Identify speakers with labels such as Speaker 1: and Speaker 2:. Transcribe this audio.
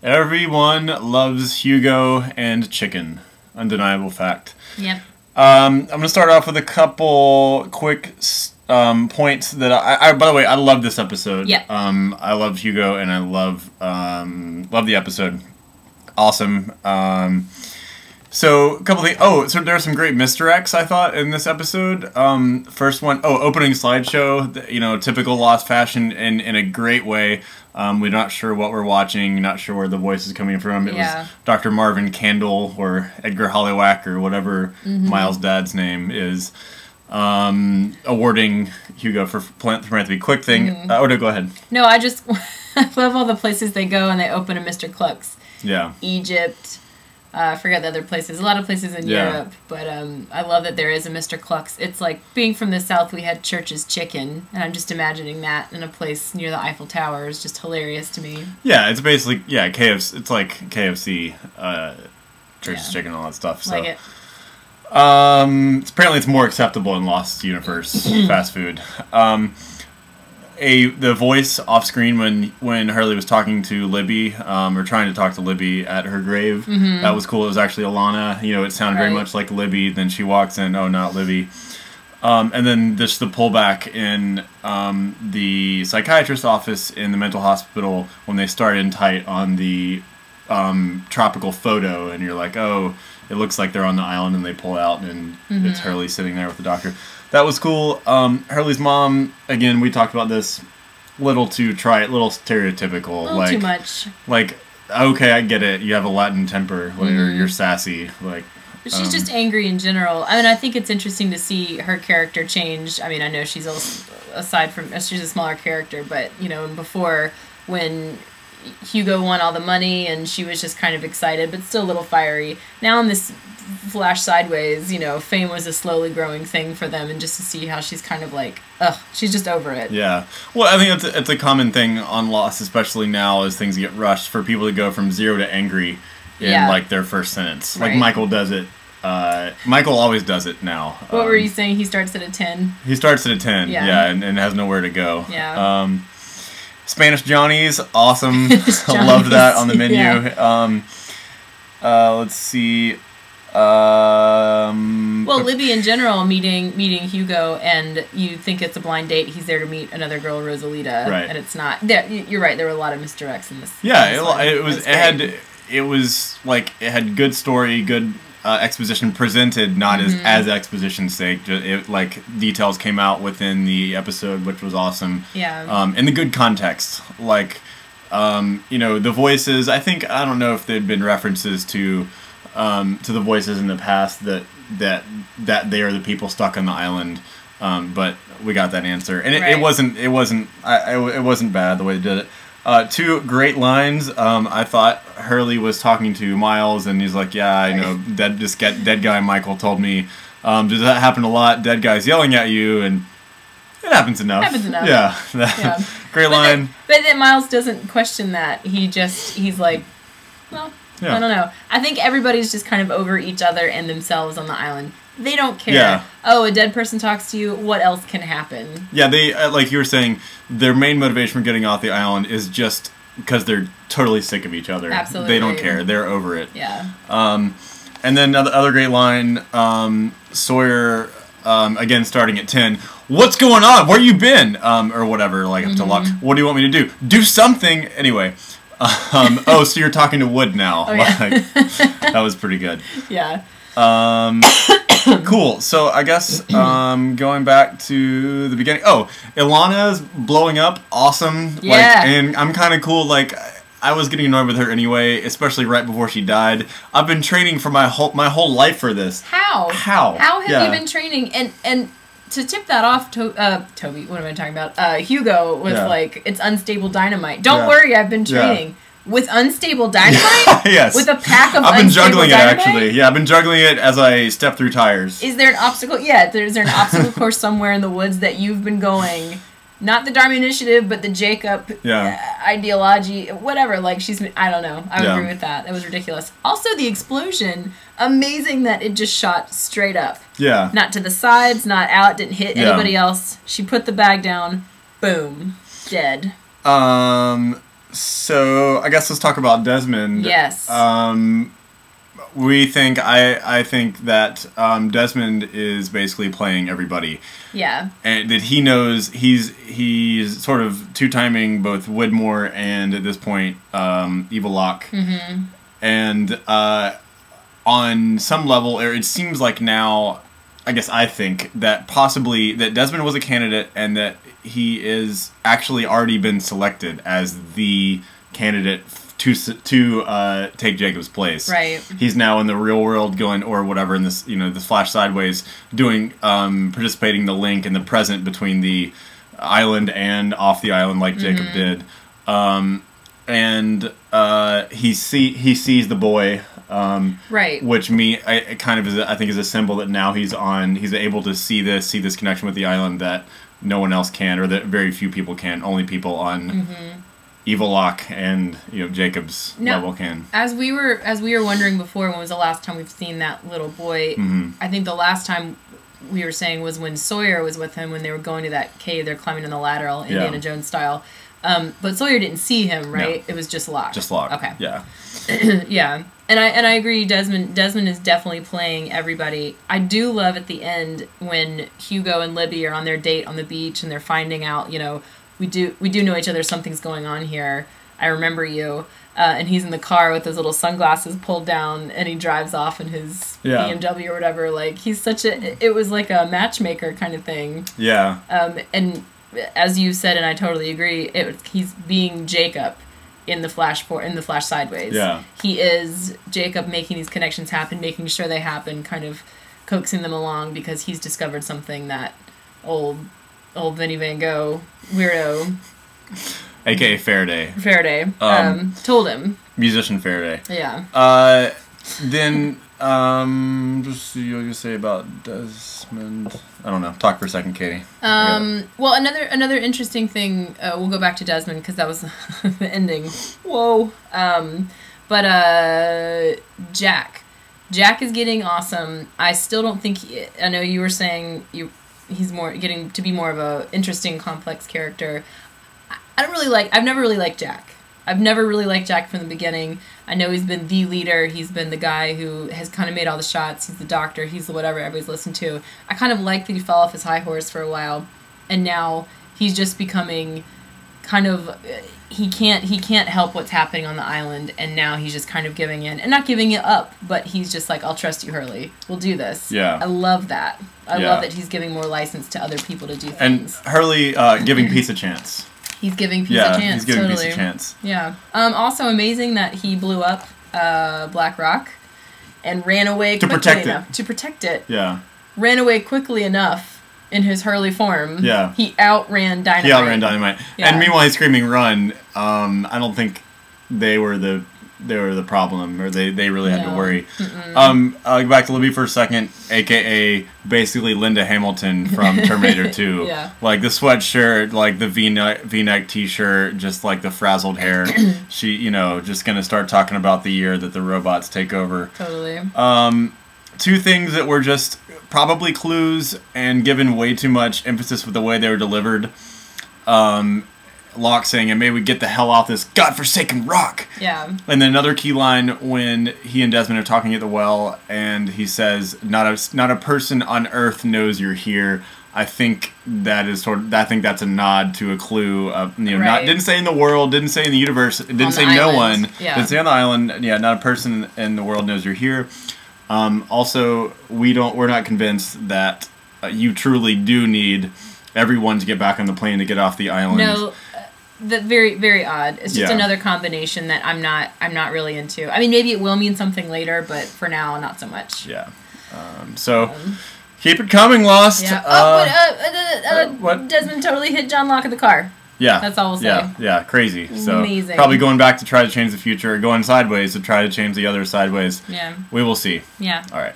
Speaker 1: Everyone loves Hugo and chicken. Undeniable fact.
Speaker 2: Yep.
Speaker 1: I'm going to start off with a couple quick points that I by the way, I love this episode.
Speaker 2: Yeah.
Speaker 1: I love Hugo and I love the episode. Awesome. So a couple things. Oh, so there are some great misdirects I thought in this episode. First one, opening slideshow. You know, typical Lost fashion in a great way. We're not sure what we're watching. Not sure where the voice is coming from. It was Dr. Marvin Candle or Edgar Hollowak or whatever Miles' dad's name is. Awarding Hugo for philanthropy. Quick thing. No, go ahead.
Speaker 2: No, I just I love all the places they go and they open a Mr. Cluck's.
Speaker 1: Yeah.
Speaker 2: Egypt. I forget the other places. A lot of places in Europe. But I love that there is a Mr. Cluck's. It's like, being from the South, we had Church's Chicken. And I'm just imagining that in a place near the Eiffel Tower is just hilarious to me.
Speaker 1: Yeah, it's basically, KFC. It's like KFC, Church's Chicken, all that stuff. So.
Speaker 2: Like it.
Speaker 1: Apparently it's more acceptable in Lost Universe fast food. The voice off screen when Hurley was talking to Libby, or trying to talk to Libby at her grave, that was cool. It was actually Alana. You know, it sounded very much like Libby. Then she walks in, oh, not Libby. And then just the pullback in the psychiatrist's office in the mental hospital when they start in tight on the tropical photo, and you're like, oh, it looks like they're on the island, and they pull out, and it's Hurley sitting there with the doctor. That was cool. Hurley's mom, again, we talked about this, little stereotypical.
Speaker 2: A little too much.
Speaker 1: Like, okay, I get it. You have a Latin temper, or you're sassy. Like,
Speaker 2: she's just angry in general. I mean, I think it's interesting to see her character change. I mean, I know she's she's a smaller character, but, you know, before, when Hugo won all the money and she was just kind of excited, but still a little fiery. Now in this flash sideways, you know, fame was a slowly growing thing for them, and just to see how she's kind of like, she's just over it. Yeah.
Speaker 1: Well, I think it's a common thing on Lost, especially now as things get rushed, for people to go from 0 to angry in like their first sentence. Like Michael does it. Michael always does it now.
Speaker 2: What were you saying? He starts at a 10?
Speaker 1: He starts at a 10, and has nowhere to go.
Speaker 2: Yeah.
Speaker 1: Spanish Johnny's, awesome. I loved that on the menu. Let's see.
Speaker 2: Well, Libby in general meeting Hugo, and you think it's a blind date. He's there to meet another girl, Rosalita, and it's not. You're right. There were a lot of misdirects in this.
Speaker 1: Yeah, it was like it had good story, good exposition presented, not as exposition's sake. Like details came out within the episode, which was awesome.
Speaker 2: Yeah.
Speaker 1: And the good context, like you know, the voices. I don't know if there'd been references to the voices in the past that they are the people stuck on the island, but we got that answer, and it wasn't bad the way they did it. Two great lines. I thought Hurley was talking to Miles, and he's like, "Yeah, I know. Dead guy Michael told me. Does that happen a lot? Dead guys yelling at you, and it happens enough. Yeah. Great line.
Speaker 2: But then Miles doesn't question that. He's like, well, I don't know. I think everybody's just kind of over each other and themselves on the island. They don't care.
Speaker 1: Yeah.
Speaker 2: Oh, a dead person talks to you. What else can happen?
Speaker 1: Yeah, they like you were saying, their main motivation for getting off the island is just because they're totally sick of each other.
Speaker 2: Absolutely.
Speaker 1: They don't care. They're over it.
Speaker 2: Yeah.
Speaker 1: And then other great line, Sawyer, again starting at 10. What's going on? Where you been? Or whatever. Like up to luck. What do you want me to do? Do something. Anyway. So you're talking to Wood now.
Speaker 2: Oh, yeah.
Speaker 1: That was pretty good.
Speaker 2: Yeah.
Speaker 1: Cool. So I guess going back to the beginning. Oh, Ilana's blowing up. Awesome.
Speaker 2: Yeah.
Speaker 1: Like, and I'm kind of cool. Like I was getting annoyed with her anyway, especially right before she died. I've been training for my whole life for this.
Speaker 2: How have you been training? And to tip that off, Toby, what am I talking about? Hugo was like, it's unstable dynamite. Don't worry, I've been training. With unstable dynamite?
Speaker 1: Yes.
Speaker 2: With a pack of
Speaker 1: I've been juggling
Speaker 2: dynamite?
Speaker 1: it, actually. Yeah, I've been juggling it as I step through tires.
Speaker 2: Is there an obstacle? Yeah, is there an obstacle course somewhere in the woods that you've been going? Not the Dharma Initiative, but the Jacob ideology, whatever. Like, I don't know. I would agree with that. That was ridiculous. Also, the explosion, amazing that it just shot straight up.
Speaker 1: Yeah.
Speaker 2: Not to the sides, not out, didn't hit anybody else. She put the bag down, boom, dead.
Speaker 1: So I guess let's talk about Desmond.
Speaker 2: Yes.
Speaker 1: I think that Desmond is basically playing everybody.
Speaker 2: Yeah.
Speaker 1: And that he knows he's sort of two-timing both Widmore and at this point Evil Locke.
Speaker 2: Mm-hmm.
Speaker 1: And on some level, it seems like now, I think that possibly that Desmond was a candidate and that he is actually already been selected as the candidate to take Jacob's place.
Speaker 2: Right.
Speaker 1: He's now in the real world going, or whatever, in this, this Flash Sideways, doing, participating the link in the present between the island and off the island like Jacob did. And he sees the boy,
Speaker 2: right.
Speaker 1: Which I think is a symbol that now he's able to see this connection with the island that no one else can, or that very few people can. Only people on Evil Locke and Jacob's level can.
Speaker 2: As we were wondering before, when was the last time we've seen that little boy? I think the last time we were saying was when Sawyer was with him when they were going to that cave. They're climbing in the ladder, all Indiana Jones style. But Sawyer didn't see him, right? No. It was just Locke.
Speaker 1: Just Locke.
Speaker 2: Okay.
Speaker 1: Yeah.
Speaker 2: Yeah. And I agree. Desmond is definitely playing everybody. I do love at the end when Hugo and Libby are on their date on the beach and they're finding out, we do know each other. Something's going on here. I remember you. And he's in the car with his little sunglasses pulled down, and he drives off in his BMW or whatever. Like, he's it was like a matchmaker kind of thing.
Speaker 1: Yeah.
Speaker 2: And as you said, and I totally agree, he's being Jacob in the Flash Sideways. Yeah. He is Jacob making these connections happen, making sure they happen, kind of coaxing them along because he's discovered something that old Vinny Van Gogh weirdo,
Speaker 1: aka Faraday,
Speaker 2: told him.
Speaker 1: Musician Faraday.
Speaker 2: Yeah.
Speaker 1: Then just what you say about Desmond. I don't know. Talk for a second, Katie.
Speaker 2: Well, another interesting thing. We'll go back to Desmond because that was the ending. Whoa. But Jack is getting awesome. I still don't think. I know you were saying he's getting to be more of a interesting, complex character. I've never really liked Jack. I've never really liked Jack from the beginning. I know he's been the leader. He's been the guy who has kind of made all the shots. He's the doctor. He's the whatever everybody's listened to. I kind of like that he fell off his high horse for a while, and now he's just becoming kind of he can't help what's happening on the island, and now he's just kind of giving in and not giving it up, but he's just like, I'll trust you, Hurley. We'll do this.
Speaker 1: Yeah.
Speaker 2: I love that. I love that he's giving more license to other people to do things.
Speaker 1: And Hurley giving Peace a chance.
Speaker 2: He's giving Peace a chance.
Speaker 1: Yeah, he's giving
Speaker 2: totally.
Speaker 1: Peace a chance.
Speaker 2: Yeah. Also amazing that he blew up Black Rock and ran away quickly enough. To protect it.
Speaker 1: Yeah.
Speaker 2: Ran away quickly enough in his Hurley form.
Speaker 1: Yeah.
Speaker 2: He outran Dynamite.
Speaker 1: Yeah. And meanwhile he's screaming, run. I don't think they were the problem, or they really had to worry. I'll go back to Libby for a second, aka basically Linda Hamilton from Terminator 2.
Speaker 2: Yeah.
Speaker 1: Like the sweatshirt, like the V-neck t-shirt, just like the frazzled hair. She, just gonna start talking about the year that the robots take over.
Speaker 2: Totally.
Speaker 1: Two things that were just probably clues and given way too much emphasis with the way they were delivered. Locke saying, and may we get the hell off this godforsaken rock.
Speaker 2: Yeah.
Speaker 1: And then another key line when he and Desmond are talking at the well, and he says, not a person on Earth knows you're here. I think that is I think that's a nod to a clue. Didn't say in the world, didn't say in the universe, didn't say no one.
Speaker 2: Yeah.
Speaker 1: Didn't say on the island. Yeah, not a person in the world knows you're here. Also, we're not convinced that you truly do need everyone to get back on the plane to get off the island.
Speaker 2: No. Very, very odd. It's just another combination that I'm not really into. I mean, maybe it will mean something later, but for now, not so much.
Speaker 1: Yeah. Keep it coming, Lost.
Speaker 2: Yeah. What? Desmond totally hit John Locke in the car.
Speaker 1: Yeah.
Speaker 2: That's all we'll say.
Speaker 1: Yeah. Crazy. So
Speaker 2: amazing.
Speaker 1: Probably going back to try to change the future, or going sideways to try to change the other sideways.
Speaker 2: Yeah.
Speaker 1: We will see.
Speaker 2: Yeah.
Speaker 1: All right.